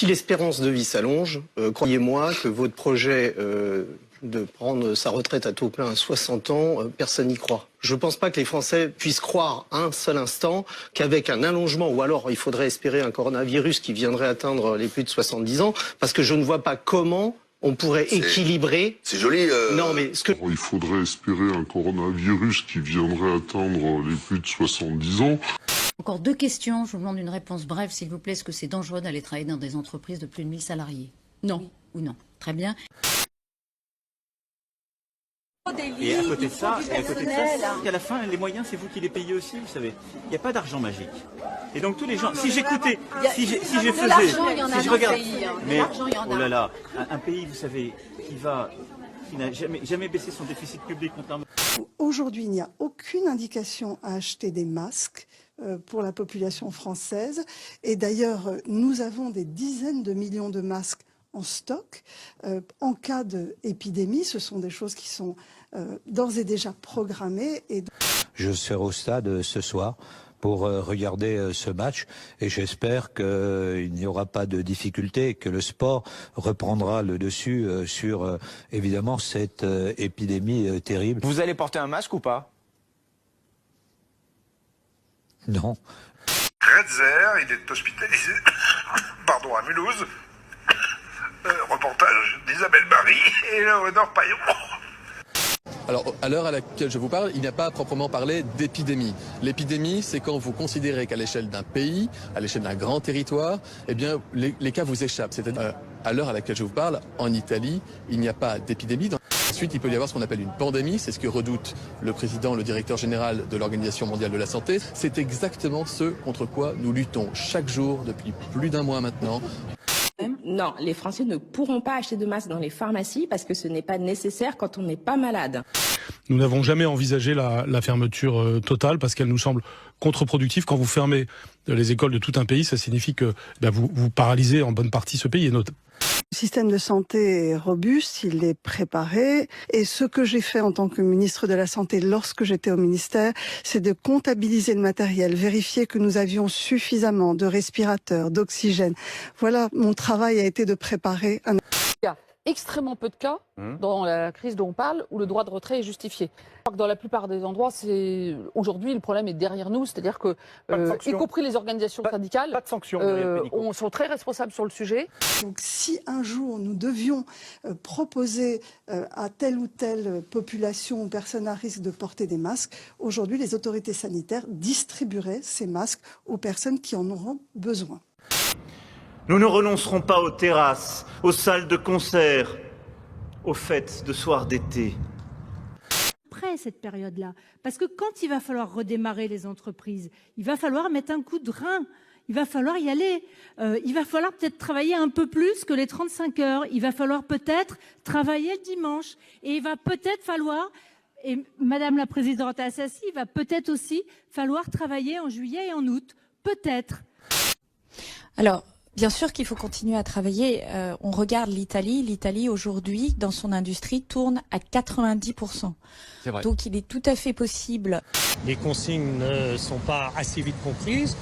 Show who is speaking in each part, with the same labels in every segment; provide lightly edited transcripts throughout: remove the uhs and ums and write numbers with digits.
Speaker 1: Si l'espérance de vie s'allonge, croyez-moi que votre projet de prendre sa retraite à taux plein à 60 ans, personne n'y croit. Je ne pense pas que les Français puissent croire un seul instant qu'avec un allongement, ou alors il faudrait espérer un coronavirus qui viendrait atteindre les plus de 70 ans, parce que je ne vois pas comment on pourrait équilibrer...
Speaker 2: C'est joli.
Speaker 1: Non, mais ce que...
Speaker 3: Il faudrait espérer un coronavirus qui viendrait atteindre les plus de 70 ans.
Speaker 4: Encore 2 questions. Je vous demande une réponse brève, s'il vous plaît. Est-ce que c'est dangereux d'aller travailler dans des entreprises de plus de 1000 salariés? Non ou non? Très bien.
Speaker 5: Et à côté de ça, à la fin, les moyens, c'est vous qui les payez aussi, vous savez. Il n'y a pas d'argent magique. Et donc tous les gens, si j'écoutais, si je faisais, si je regarde, mais oh là là, un pays, vous savez, qui n'a jamais baissé son déficit public contrairement.
Speaker 6: Aujourd'hui, il n'y a aucune indication à acheter des masques pour la population française. Et d'ailleurs, nous avons des dizaines de millions de masques en stock. En cas d'épidémie, ce sont des choses qui sont d'ores et déjà programmées.
Speaker 7: Je serai au stade ce soir pour regarder ce match et j'espère qu'il n'y aura pas de difficulté et que le sport reprendra le dessus sur évidemment cette épidémie terrible.
Speaker 8: Vous allez porter un masque ou pas?
Speaker 7: Non.
Speaker 9: Redzer, il est hospitalisé pardon, à Mulhouse. Reportage d'Isabelle Marie et Léonore Payon.
Speaker 10: Alors, à l'heure à laquelle je vous parle, il n'y a pas à proprement parler d'épidémie. L'épidémie, c'est quand vous considérez qu'à l'échelle d'un pays, à l'échelle d'un grand territoire, eh bien, les cas vous échappent. C'est-à-dire, à l'heure à laquelle je vous parle, en Italie, il n'y a pas d'épidémie. Ensuite, il peut y avoir ce qu'on appelle une pandémie. C'est ce que redoute le président, le directeur général de l'Organisation mondiale de la santé. C'est exactement ce contre quoi nous luttons chaque jour depuis plus d'1 mois maintenant.
Speaker 11: Non, les Français ne pourront pas acheter de masques dans les pharmacies parce que ce n'est pas nécessaire quand on n'est pas malade.
Speaker 12: Nous n'avons jamais envisagé la fermeture totale parce qu'elle nous semble contre-productive. Quand vous fermez les écoles de tout un pays, ça signifie que vous paralysez en bonne partie ce pays. Et
Speaker 6: le système de santé est robuste, il est préparé. Et ce que j'ai fait en tant que ministre de la Santé lorsque j'étais au ministère, c'est de comptabiliser le matériel, vérifier que nous avions suffisamment de respirateurs, d'oxygène. Voilà, mon travail a été de préparer un...
Speaker 13: Il y a extrêmement peu de cas dans la crise dont on parle où le droit de retrait est justifié. Dans la plupart des endroits, aujourd'hui le problème est derrière nous, c'est-à-dire que, y compris les organisations syndicales,
Speaker 8: pas de sanctions,
Speaker 13: sont très responsables sur le sujet.
Speaker 6: Donc si un jour nous devions proposer à telle ou telle population ou personne à risque de porter des masques, aujourd'hui les autorités sanitaires distribueraient ces masques aux personnes qui en auront besoin.
Speaker 5: Nous ne renoncerons pas aux terrasses, aux salles de concert, aux fêtes de soirs d'été.
Speaker 14: Après cette période-là, parce que quand il va falloir redémarrer les entreprises, il va falloir mettre un coup de rein, il va falloir y aller, il va falloir peut-être travailler un peu plus que les 35 heures, il va falloir peut-être travailler le dimanche, et il va peut-être falloir, et Madame la Présidente Assassi, il va peut-être aussi falloir travailler en juillet et en août, peut-être.
Speaker 15: Alors, bien sûr qu'il faut continuer à travailler. On regarde l'Italie. L'Italie, aujourd'hui, dans son industrie, tourne à 90%.
Speaker 8: C'est vrai.
Speaker 15: Donc, il est tout à fait possible.
Speaker 16: Les consignes ne sont pas assez vite comprises.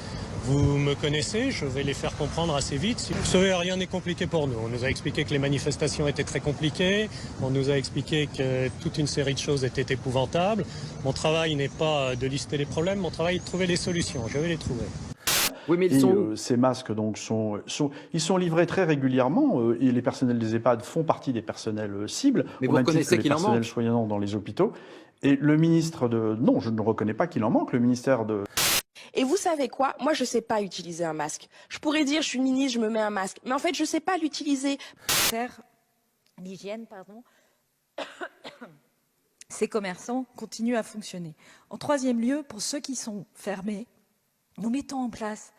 Speaker 16: Vous me connaissez, je vais les faire comprendre assez vite. Vous savez, rien n'est compliqué pour nous. On nous a expliqué que les manifestations étaient très compliquées. On nous a expliqué que toute une série de choses étaient épouvantables. Mon travail n'est pas de lister les problèmes. Mon travail est de trouver les solutions. Je vais les trouver.
Speaker 17: Oui, mais ces masques donc ils sont livrés très régulièrement et les personnels des EHPAD font partie des personnels cibles.
Speaker 8: Mais vous reconnaissez qu'il en manque?
Speaker 17: Les personnels soignants dans les hôpitaux. Et le ministre non, je ne reconnais pas qu'il en manque. Le ministère de...
Speaker 11: Et vous savez quoi? Moi, je ne sais pas utiliser un masque. Je pourrais dire, je suis ministre, je me mets un masque. Mais en fait, je ne sais pas l'utiliser.
Speaker 15: L'hygiène, pardon. Ces commerçants continuent à fonctionner. En troisième lieu, pour ceux qui sont fermés, nous mettons en place